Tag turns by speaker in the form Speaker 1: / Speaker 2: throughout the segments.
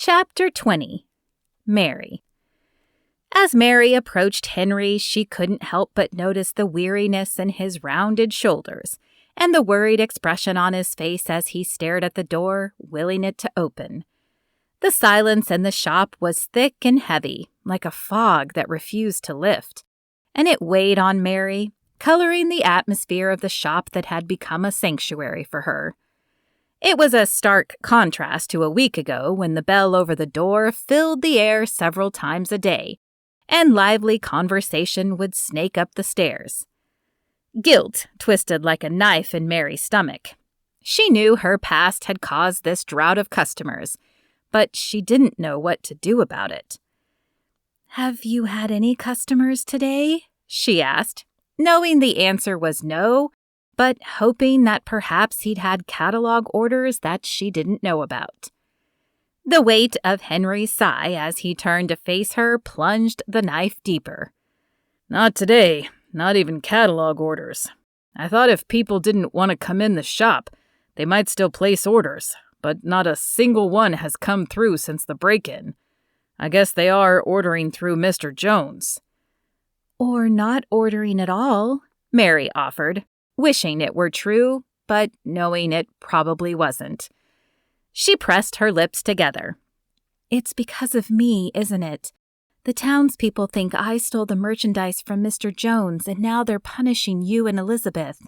Speaker 1: Chapter 20. Mary. As Mary approached Henry, she couldn't help but notice the weariness in his rounded shoulders and the worried expression on his face as he stared at the door, willing it to open. The silence in the shop was thick and heavy, like a fog that refused to lift, and it weighed on Mary, coloring the atmosphere of the shop that had become a sanctuary for her. It was a stark contrast to a week ago when the bell over the door filled the air several times a day, and lively conversation would snake up the stairs. Guilt twisted like a knife in Mary's stomach. She knew her past had caused this drought of customers, but she didn't know what to do about it. "Have you had any customers today?" she asked, knowing the answer was no, but hoping that perhaps he'd had catalog orders that she didn't know about. The weight of Henry's sigh as he turned to face her plunged the knife deeper. "Not today, not even catalog orders. I thought if people didn't want to come in the shop, they might still place orders, but not a single one has come through since the break-in. I guess they are ordering through Mr. Jones." "Or not ordering at all," Mary offered, wishing it were true, but knowing it probably wasn't. She pressed her lips together. "It's because of me, isn't it? The townspeople think I stole the merchandise from Mr. Jones, and now they're punishing you and Elizabeth."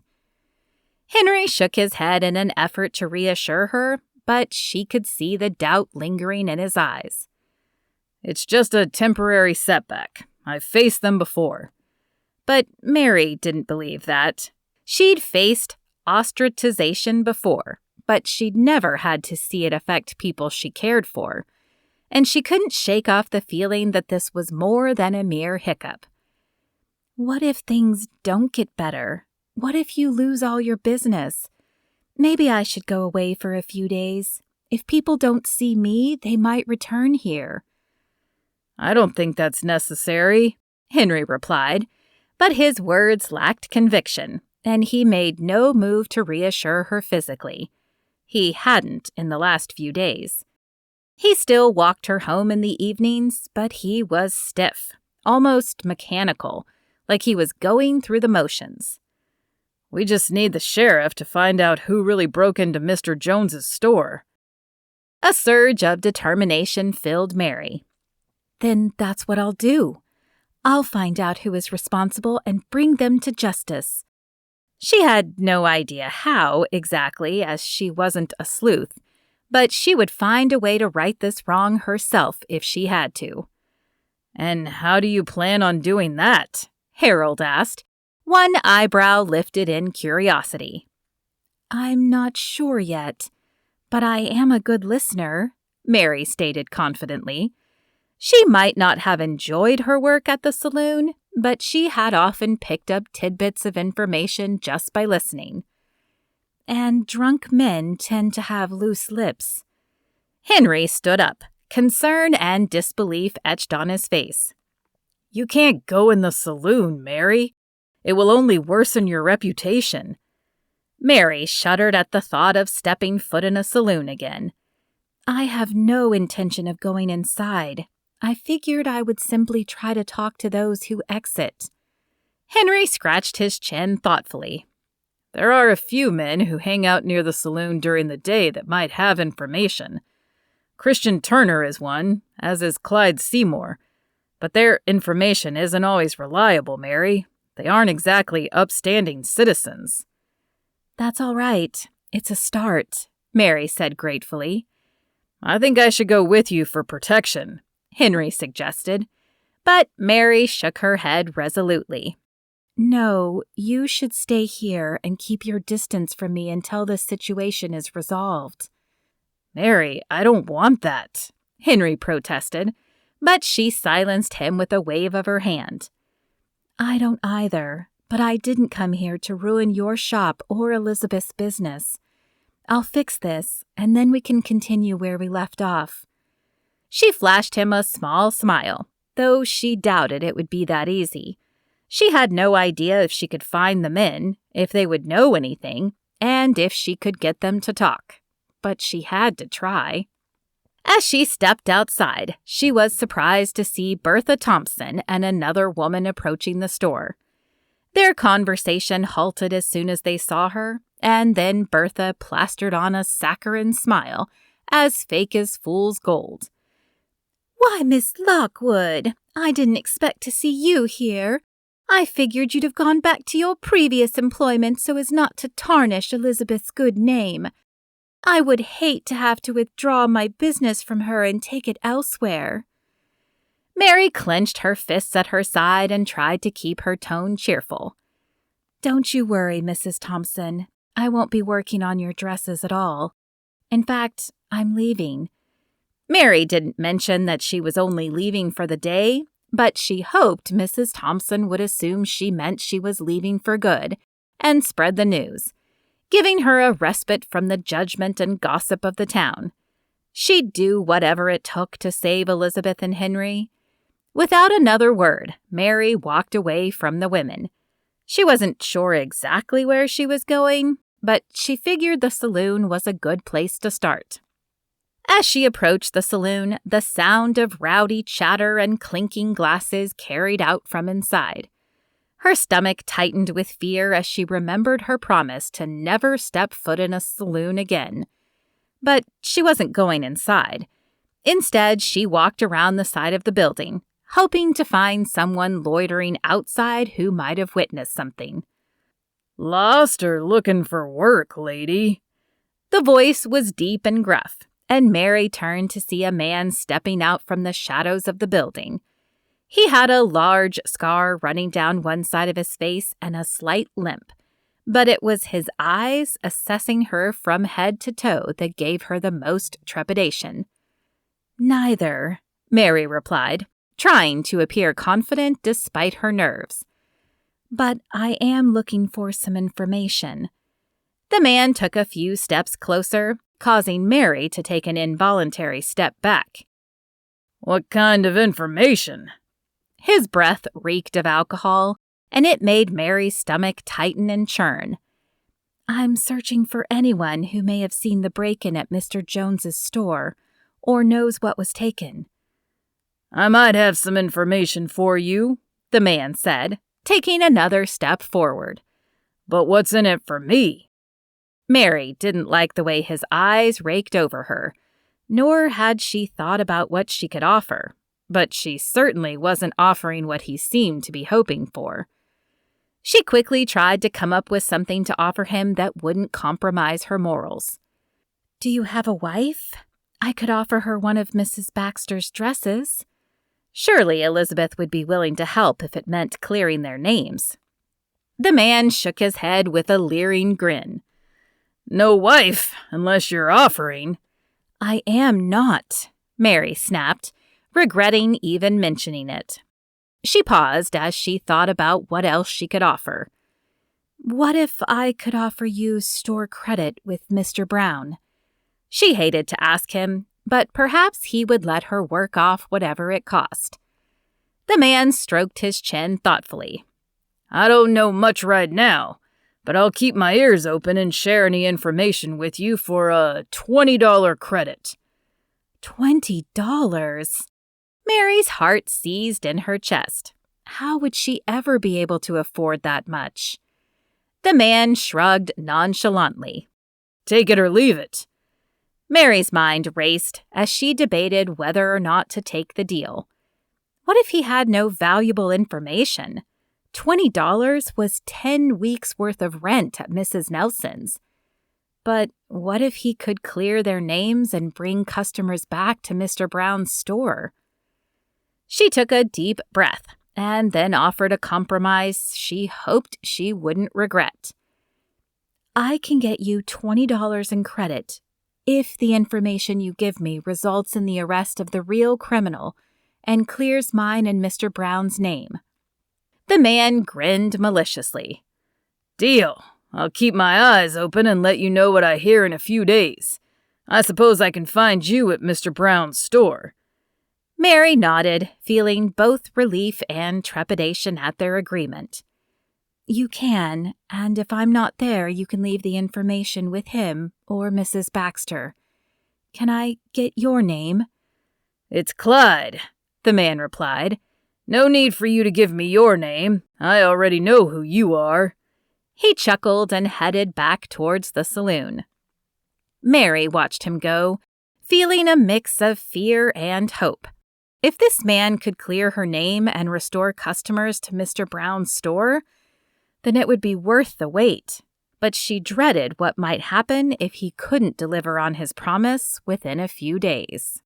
Speaker 1: Henry shook his head in an effort to reassure her, but she could see the doubt lingering in his eyes. "It's just a temporary setback. I've faced them before." But Mary didn't believe that. She'd faced ostracization before, but she'd never had to see it affect people she cared for, and she couldn't shake off the feeling that this was more than a mere hiccup. "What if things don't get better? What if you lose all your business? Maybe I should go away for a few days. If people don't see me, they might return here." "I don't think that's necessary," Henry replied, but his words lacked conviction, and he made no move to reassure her physically. He hadn't in the last few days. He still walked her home in the evenings, but he was stiff, almost mechanical, like he was going through the motions. "We just need the sheriff to find out who really broke into Mr. Jones's store." A surge of determination filled Mary. "Then that's what I'll do. I'll find out who is responsible and bring them to justice." She had no idea how exactly, as she wasn't a sleuth, but she would find a way to right this wrong herself if she had to. "And how do you plan on doing that?" Harold asked, one eyebrow lifted in curiosity. "I'm not sure yet, but I am a good listener," Mary stated confidently. She might not have enjoyed her work at the saloon, but she had often picked up tidbits of information just by listening. "And drunk men tend to have loose lips." Henry stood up, concern and disbelief etched on his face. "You can't go in the saloon, Mary. It will only worsen your reputation." Mary shuddered at the thought of stepping foot in a saloon again. "I have no intention of going inside. I figured I would simply try to talk to those who exit." Henry scratched his chin thoughtfully. "There are a few men who hang out near the saloon during the day that might have information. Christian Turner is one, as is Clyde Seymour. But their information isn't always reliable, Mary. They aren't exactly upstanding citizens." "That's all right. It's a start," Mary said gratefully. "I think I should go with you for protection," Henry suggested, but Mary shook her head resolutely. "No, you should stay here and keep your distance from me until this situation is resolved." "Mary, I don't want that," Henry protested, but she silenced him with a wave of her hand. "I don't either, but I didn't come here to ruin your shop or Elizabeth's business. I'll fix this, and then we can continue where we left off." She flashed him a small smile, though she doubted it would be that easy. She had no idea if she could find the men, if they would know anything, and if she could get them to talk. But she had to try. As she stepped outside, she was surprised to see Bertha Thompson and another woman approaching the store. Their conversation halted as soon as they saw her, and then Bertha plastered on a saccharine smile, as fake as fool's gold. "Why, Miss Lockwood, I didn't expect to see you here. I figured you'd have gone back to your previous employment so as not to tarnish Elizabeth's good name. I would hate to have to withdraw my business from her and take it elsewhere." Mary clenched her fists at her side and tried to keep her tone cheerful. "Don't you worry, Mrs. Thompson. I won't be working on your dresses at all. In fact, I'm leaving." Mary didn't mention that she was only leaving for the day, but she hoped Mrs. Thompson would assume she meant she was leaving for good and spread the news, giving her a respite from the judgment and gossip of the town. She'd do whatever it took to save Elizabeth and Henry. Without another word, Mary walked away from the women. She wasn't sure exactly where she was going, but she figured the saloon was a good place to start. As she approached the saloon, the sound of rowdy chatter and clinking glasses carried out from inside. Her stomach tightened with fear as she remembered her promise to never step foot in a saloon again. But she wasn't going inside. Instead, she walked around the side of the building, hoping to find someone loitering outside who might have witnessed something.
Speaker 2: "Lost or looking for work, lady?"
Speaker 1: The voice was deep and gruff, and Mary turned to see a man stepping out from the shadows of the building. He had a large scar running down one side of his face and a slight limp, but it was his eyes assessing her from head to toe that gave her the most trepidation. "Neither," Mary replied, trying to appear confident despite her nerves. "But I am looking for some information." The man took a few steps closer, causing Mary to take an involuntary step back.
Speaker 2: "What kind of information?"
Speaker 1: His breath reeked of alcohol, and it made Mary's stomach tighten and churn. "I'm searching for anyone who may have seen the break-in at Mr. Jones's store, or knows what was taken."
Speaker 2: "I might have some information for you,"
Speaker 1: the man said, taking another step forward.
Speaker 2: "But what's in it for me?"
Speaker 1: Mary didn't like the way his eyes raked over her, nor had she thought about what she could offer, but she certainly wasn't offering what he seemed to be hoping for. She quickly tried to come up with something to offer him that wouldn't compromise her morals. "Do you have a wife? I could offer her one of Mrs. Baxter's dresses." Surely Elizabeth would be willing to help if it meant clearing their names. The man shook his head with a leering grin.
Speaker 2: "No wife, unless you're offering."
Speaker 1: "I am not," Mary snapped, regretting even mentioning it. She paused as she thought about what else she could offer. "What if I could offer you store credit with Mr. Brown?" She hated to ask him, but perhaps he would let her work off whatever it cost. The man stroked his chin thoughtfully.
Speaker 2: "I don't know much right now, but I'll keep my ears open and share any information with you for a $20 credit."
Speaker 1: $20? Mary's heart seized in her chest. How would she ever be able to afford that much? The man shrugged nonchalantly.
Speaker 2: "Take it or leave it."
Speaker 1: Mary's mind raced as she debated whether or not to take the deal. What if he had no valuable information? $20 was 10 weeks' worth of rent at Mrs. Nelson's. But what if he could clear their names and bring customers back to Mr. Brown's store? She took a deep breath and then offered a compromise she hoped she wouldn't regret. "I can get you $20 in credit if the information you give me results in the arrest of the real criminal and clears mine and Mr. Brown's name." The man grinned maliciously.
Speaker 2: "Deal. I'll keep my eyes open and let you know what I hear in a few days. I suppose I can find you at Mr. Brown's store."
Speaker 1: Mary nodded, feeling both relief and trepidation at their agreement. "You can, and if I'm not there, you can leave the information with him or Mrs. Baxter. Can I get your name?"
Speaker 2: "It's Clyde," the man replied. "No need for you to give me your name. I already know who you are."
Speaker 1: He chuckled and headed back towards the saloon. Mary watched him go, feeling a mix of fear and hope. If this man could clear her name and restore customers to Mr. Brown's store, then it would be worth the wait. But she dreaded what might happen if he couldn't deliver on his promise within a few days.